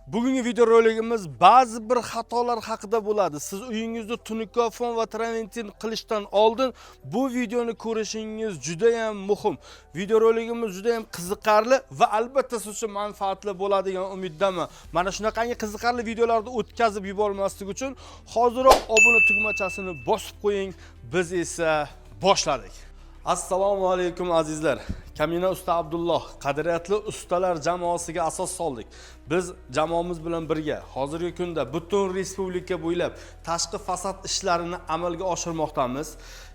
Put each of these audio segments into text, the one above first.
Bugungi videorolikimiz ba'zi bir xatolar haqida bo'ladi. Siz uyingizda tunikofon va traventin qilishdan oldin bu videoni ko'rishingiz juda ham muhim. Videorolikimiz juda ham qiziqarli va albatta siz uchun manfaatli bo'ladigan umiddaman. Mana shunaqangi qiziqarli videolarni o'tkazib yubormaslik uchun hoziroq obuna tugmachasini bosib qo'ying. Biz esa boshladik. Assalomu alaykum azizlar. Kamina usta Abdulloh qadriyatli ustalar jamoasiga asos soldik. Biz jamoamiz bilan birga hozirgi kunda butun respublika bo'ylab tashqi fasad ishlarini amalga oshirmoqdamiz.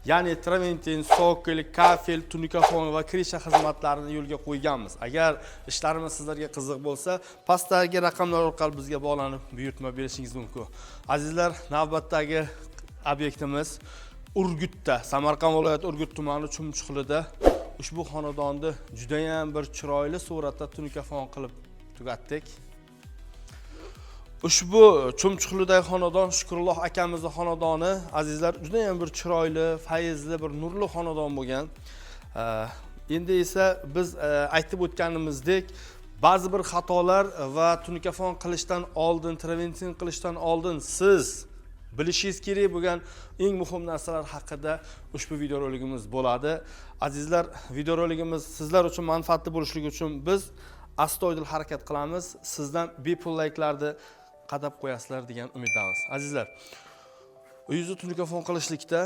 Ya'ni traventin, sokil, kafel, tunikofon va krisha xizmatlarini yo'lga qo'yganmiz. Agar ishlarimiz sizlarga qiziq bo'lsa, pastdagi raqamlar orqali bizga bog'lanib buyurtma berishingiz mumkin. Azizlar, navbatdagi obyektimiz Urgutda, Samarqand viloyati Urgut tumani Chumchuqlida ushbu xonadonni juda ham bir chiroyli suratda tunikofon qilib tugatdik. Ushbu Chumchuqlidagi xonadon Shukrulloh akamizning xonadoni, azizlar, juda ham bir chiroyli, fayzli, bir nurli xonadon bo'lgan. Endi esa biz aytib o'tganimizdek, ba'zi bir xatolar va tunikofon qilishdan oldin, traventin qilishdan oldin siz bilishingiz kerak bo'lgan eng muhim narsalar haqida ushbu videorolikimiz bo'ladi. Azizlar, videorolikimiz sizlar uchun manfaatli bo'lishligi uchun biz astoydil harakat qilamiz. Sizdan bepul layklarni qadab qo'yasizlar degan umiddamiz. Azizlar, uyingizni tunikofon qilishlikda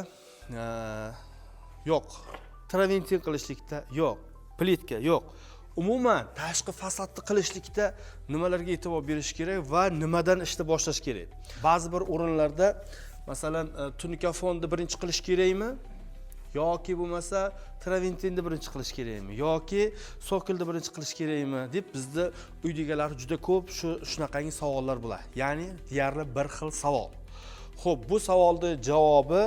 yo'q, traventin qilishlikda yo'q, plitka yo'q. Umuman tashqi fasadni qilishlikda nimalarga e'tibor berish kerak va nimadan ishni boshlash kerak? Ba'zi bir o'rinlarda, masalan, tunikofonni birinchi qilish kerakmi? Yoki bo'lmasa traventinni birinchi qilish kerakmi? Yoki sokilni birinchi qilish kerakmi deb bizda uydagilar juda ko'p shunaqangi savollar bo'ladi. Ya'ni deyarli bir xil savol. Xo'p, bu savolning javobi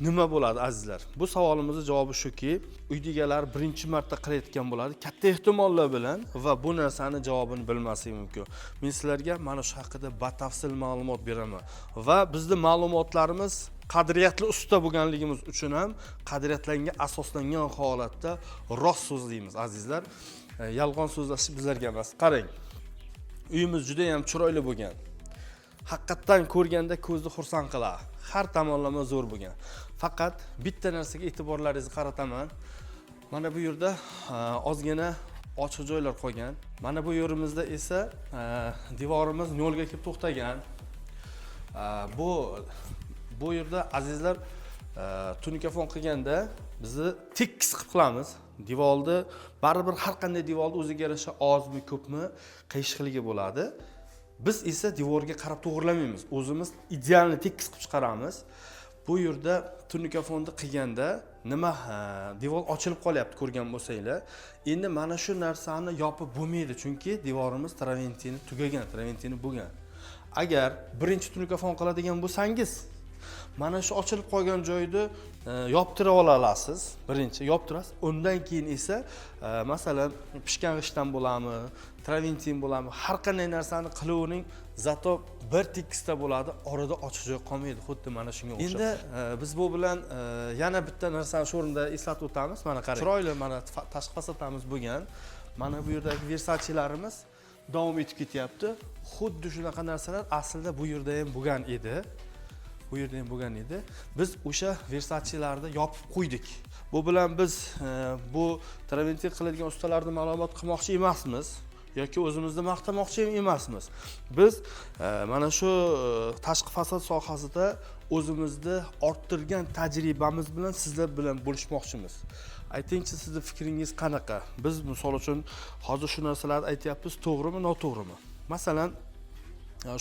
nima bo'ladi azizlar? Bu savolimizning javobi shuki, uydagilar birinchi marta qilayotgan bo'ladi. Katta ehtimollar bilan va bu narsani javobini bilmasligi mumkin. Men sizlarga mana shu haqida batafsil ma'lumot beraman va bizning ma'lumotlarimiz qadriyatli usta bo'lganligimiz uchun ham qadriyatlarga asoslangan holatda rost so'zlaymiz azizlar. Yolg'on so'zlash bizlarga emas. Qarang. Uyimiz juda ham chiroyli bo'lgan. Haqiqatan ko'rganda ko'zni xursand qiladi. Har tomonlama zo'r bo'lgan. Faqat bitta narsaga e'tiborlaringizni qarataman. Mana bu yerda ozgina ochiq joylar qolgan. Mana bu yerimizda esa devorimiz nolga kelib to'xtagan. Bu yerda azizlar tunikofon qilganda bizni tekis qilib qilamiz. Devorni baribir har qanday devorni o'ziga yarasha ozmi, ko'pmi qiyshiqligi bo'ladi. Biz esa devorga qarab to'g'rilamaymiz. O'zimiz idealni tekis qilib chiqaramiz. Bu yerda tunikofonni qilganda nima devor ochilib qolyapti ko'rgan bo'lsanglar. Endi mana shu narsani yopib bo'lmaydi, chunki devorimiz traventini tugagan, traventini bo'lgan. Agar birinchi tunikofon qiladigan bo'lsangiz, mana shu ochilib qolgan joyni yoptirib olasiz. Birinchi yoptirasiz. Undan keyin esa masalan pishgan g'ishtdan bo'ladimi, traventin bo'ladimi, har qanday narsani qilavering, zato bir tekisda bo'ladi, orada ochiq joy qolmaydi, xuddi mana shunga o'xshab. Endi biz bu bilan yana bitta narsani shu o'rinda eslatib o'tamiz. Mana qarang. Chiroyli mana tashqi fasadamiz bo'lgan. Mana bu yerdagi Versace'larimiz davom etib ketyapti. Xuddi shunaqa narsalar aslida bu yerda ham bo'lgan edi. Bu yerda ham bo'lgan edi. Biz o'sha Versace'larni yopib qo'ydik. Bu bilan biz bu traventin qiladigan ustalarni ma'lumot qilmoqchi emasmiz yoki o'zimizni maqtamoqchi ham emasmiz. Biz mana shu tashqi fasad sohasida o'zimizni orttirgan tajribamiz bilan sizlar bilan bo'lishmoqchimiz. Aytingchi, sizning fikringiz qanaqa? Biz misol uchun hozir shu narsalarni aytyapmiz, to'g'rimi, noto'g'rimi? Masalan,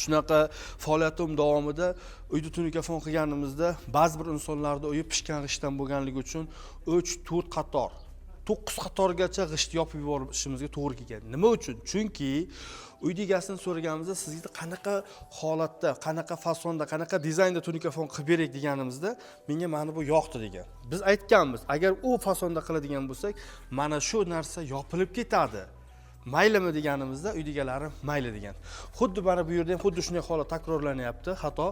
shunaqa faoliyatim davomida uyda tunikofon qilganimizda ba'zi bir insonlarda uyi pishgan g'ishtdan bo'lganligi uchun 3-4 qator, 9 qatorgacha g'isht yopib yuborishimizga to'g'ri kelgan. Nima uchun? Chunki uyda egasini so'raganimizda sizga qanaqa holatda, qanaqa fasonda, qanaqa dizaynda tunikofon qilib berak deganimizda menga mana bu yoqdi degan. Biz aytganmiz, agar u fasonda qiladigan bo'lsak, mana shu narsa yopilib ketadi. Maylimi deganimizda uydagilar mayli degan. Xuddi mana bu yerda ham xuddi shunday holat takrorlanyapti. Hatto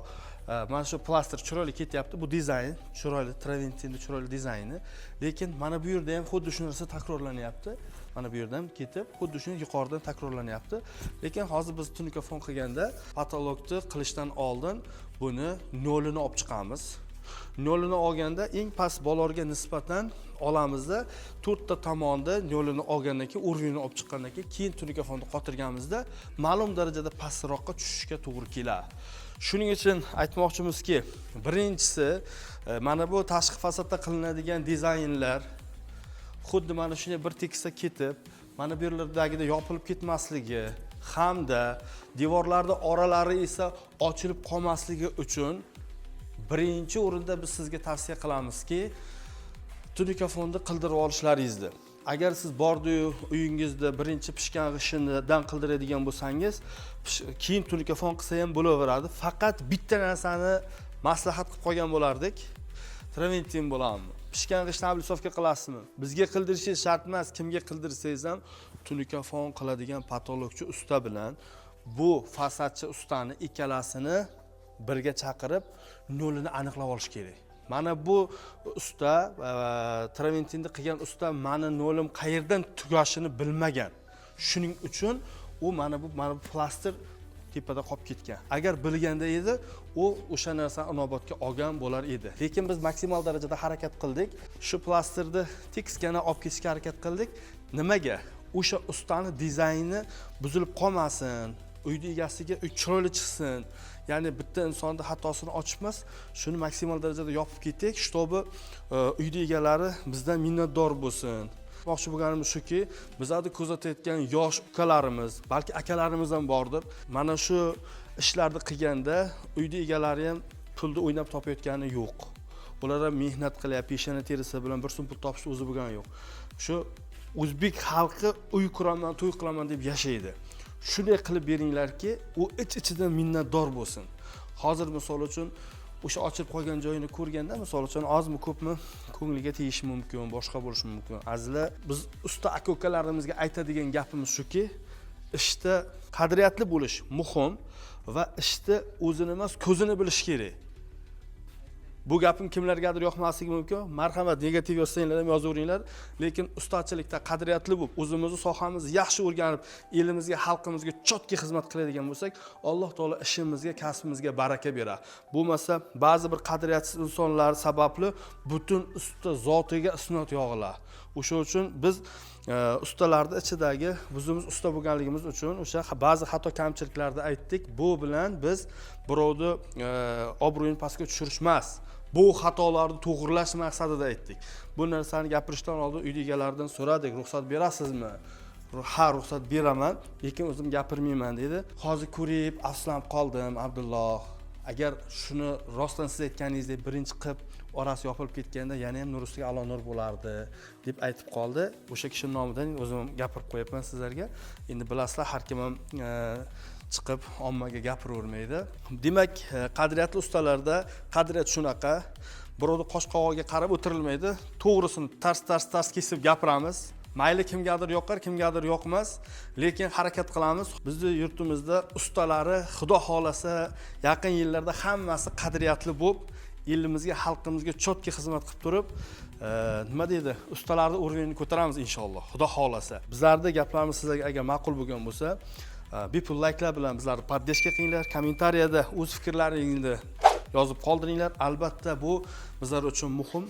mana shu plaster chiroyli ketyapti. Bu dizayn chiroyli, traventinning chiroyli dizayni. Lekin mana bu yerda ham xuddi shu narsa takrorlanyapti. mana bu yerdan ketib, xuddi shuni yuqoridan takrorlanyapti. Lekin hozir biz tunika fon qilganda patologni qilishdan oldin buni nolini olib chiqamiz. Nolini olganda eng past bolalarga nisbatan olamizda 4 ta tomonda nolini olgandan keyin urovini olib chiqqandan keyin tunika fonni qotirganimizda ma'lum darajada pastroqqa tushishga to'g'ri keladi. Shuning uchun aytmoqchimizki, birinchisi mana bu tashqi fasadda qilinadigan dizaynlar xuddi mana shunday bir tekisda ketib, mana bu yerlardagida yopilib ketmasligi hamda devorlarda oralari esa ochilib qolmasligi uchun birinchi o'rinda biz sizga tavsiya qilamizki, tunika fonni qildirib olishlaringizni. Agar siz bordi-yu uyingizda birinchi pishgan g'ishinidan qildiradigan bo'lsangiz, keyin tunika fon qilsa ham bo'laveradi. Faqat bitta narsani maslahat qilib qo'ygan bo'lardik. Traventin bo'ladimi? Pishgan g'ishni ablisovka qilasizmi? Bizga qildirishingiz shart emas, kimga qildirsangiz ham tunika fon qiladigan patologchi usta bilan bu fasadchi ustani ikkalasini birga chaqirib, nolini aniqlab olish kerak. Mana bu usta, Traventinni qilgan usta mani nolim qayerdan tugashini bilmagan. Shuning uchun u mana bu plaster tepada qolib ketgan. Agar bilganda edi, u o'sha narsani inobatga olgan bo'lar edi. Lekin biz maksimal darajada harakat qildik. Shu plasterni tekisgina olib ketishga harakat qildik. Nimaga? O'sha ustani dizayni buzilib qolmasin, uyni egasiga chiroyli chiqsin. Ya'ni bitta insonni xatosini ochibmiz, shuni maksimal darajada yopib ketdik, чтобы uyni egalari bizdan minnatdor bo'lsin. Moqchi bo'lganim shuki, bizlarni kuzatayotgan yosh ukalarimiz, balki akalarimiz ham bordir. Mana shu ishlarni qilganda uyni egalari ham pulni o'ynab topayotgani yo'q. Ular ham mehnat qilyapti, peshona terisi bilan bir so'm pul topish o'zi bo'lgani yo'q. Shu o'zbek xalqi uy quraman, to'y qilaman deb yashaydi. Shunday qilib beringlarki, u ich-ichidan minnatdor bo'lsin. Hozir misol uchun o'sha ochib qolgan joyini ko'rganda, misol uchun ozmi ko'pmi ko'ngliga tegishi mumkin, boshqa bo'lishi mumkin. Azizlar, biz usta aka-ukalarimizga aytadigan gapimiz shuki, ishda qadriyatli bo'lish muhim va ishda o'zini emas, ko'zini bilish kerak. Bu gapim kimlargadir yoqmasligi mumkin. Marhamat, negativ yozsanglar ham yozaveringlar. Lekin ustachilikda qadriyatli bo'lib, o'zimizni sohamizni yaxshi o'rganib, elimizga, xalqimizga chotki xizmat qiladigan bo'lsak, Alloh taolo ishimizga, kasbimizga baraka beradi. Bo'lmasa, ba'zi bir qadriyatsiz insonlar sababli butun usta zotiga isnot yog'iladi. O'sha uchun biz ustalarning ichidagi o'zimiz usta bo'lganligimiz uchun o'sha ba'zi xato kamchiliklarni aytdik. Bu bilan biz birovni obro'yini pastga tushirish emas, bu xatolarni to'g'rilash maqsadida aytdik. Bu narsani gapirishdan oldin uy egalaridan so'radik, ruxsat berasizmi? Ha, ruxsat beraman, lekin o'zim gapirmayman dedi. Hozir ko'rib, afsuslanib qoldim, Abdulloh. Agar shuni rostdan siz aytganingizdek birinchi qilib orasi yopilib ketganda yana ham nur ustiga alo nur bo'lardi deb aytib qoldi. O'sha kishi nomidan o'zim gapirib qo'yapman sizlarga. Endi bilasizlar, har kim ham chiqib ommaga gapiravermaydi. Demak, qadriyatli ustalarda qadriyat shunaqa. Birovni qosh-qovog'iga qarab o'tirilmaydi. To'g'risini tars kesib gapiramiz. Mayli kimgadir yoqar, kimgadir yoqmas, lekin harakat qilamiz. Bizning yurtimizda ustalari xudo xolasa yaqin yillarda hammasi qadriyatli bo'lib, elimizga, xalqimizga chotki xizmat qilib turib, nima deydi, ustalarning o'rnini ko'taramiz inshaalloh, xudo xolasa. Bizlarning gaplarimiz sizlarga agar ma'qul bo'lgan bo'lsa, bepul layklar bilan bizlarni podдержка qilinglar, kommentariyada o'z fikrlaringizni yozib qoldiringlar. Albatta bu bizlar uchun muhim.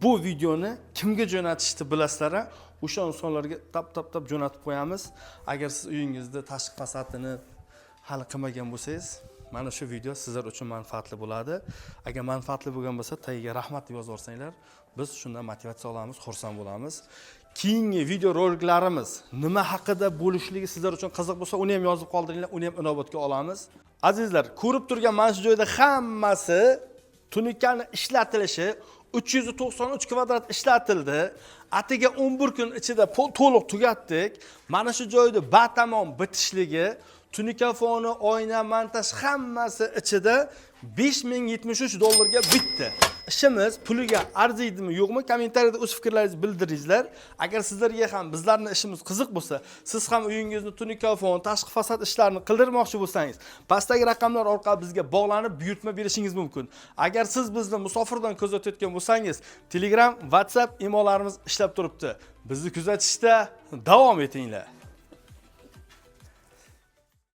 Bu videoni kimga jo'natishni bilasizlar, o'sha insonlarga tap jo'natib qo'yamiz. Agar siz uyingizda tashqi fasadini hali qilmagan bo'lsangiz, mana shu video sizlar uchun manfaatli bo'ladi. Agar manfaatli bo'lgan bo'lsa, tagiga rahmat deb yozib o'rsanglar, biz shundan motivatsiya olamiz, xursand bo'lamiz. Keyingi video roliklarimiz nima haqida bo'lishligi sizlar uchun qiziq bo'lsa, uni ham yozib qoldiringlar, uni ham inobatga olamiz. Azizlar, ko'rib turgan mana shu joyda hammasi tunikani ishlatilishi 393 kvadrat ishlatildi. Atiga 11 kun ichida to'liq tugatdik. Mana shu joyda batamom bitishligi tunika foni, oyna, montaj hammasi ichida 5073 dollarga bitta. İşimiz puliga arziydimi yo'qmi? Kommentariyada o'z fikrlaringizni bildiringizlar. Agar sizlarga ham bizlarning ishimiz qiziq bo'lsa, siz ham uyingizni tunika fon, tashqi fasad ishlarini qildirmoqchi bo'lsangiz, pastdagi raqamlar orqali bizga bog'lanib buyurtma berishingiz mumkin. Agar siz bizni musofirdan kuzatayotgan bo'lsangiz, Telegram, WhatsApp imolarimiz ishlab turibdi. Bizni kuzatishda davom etinglar.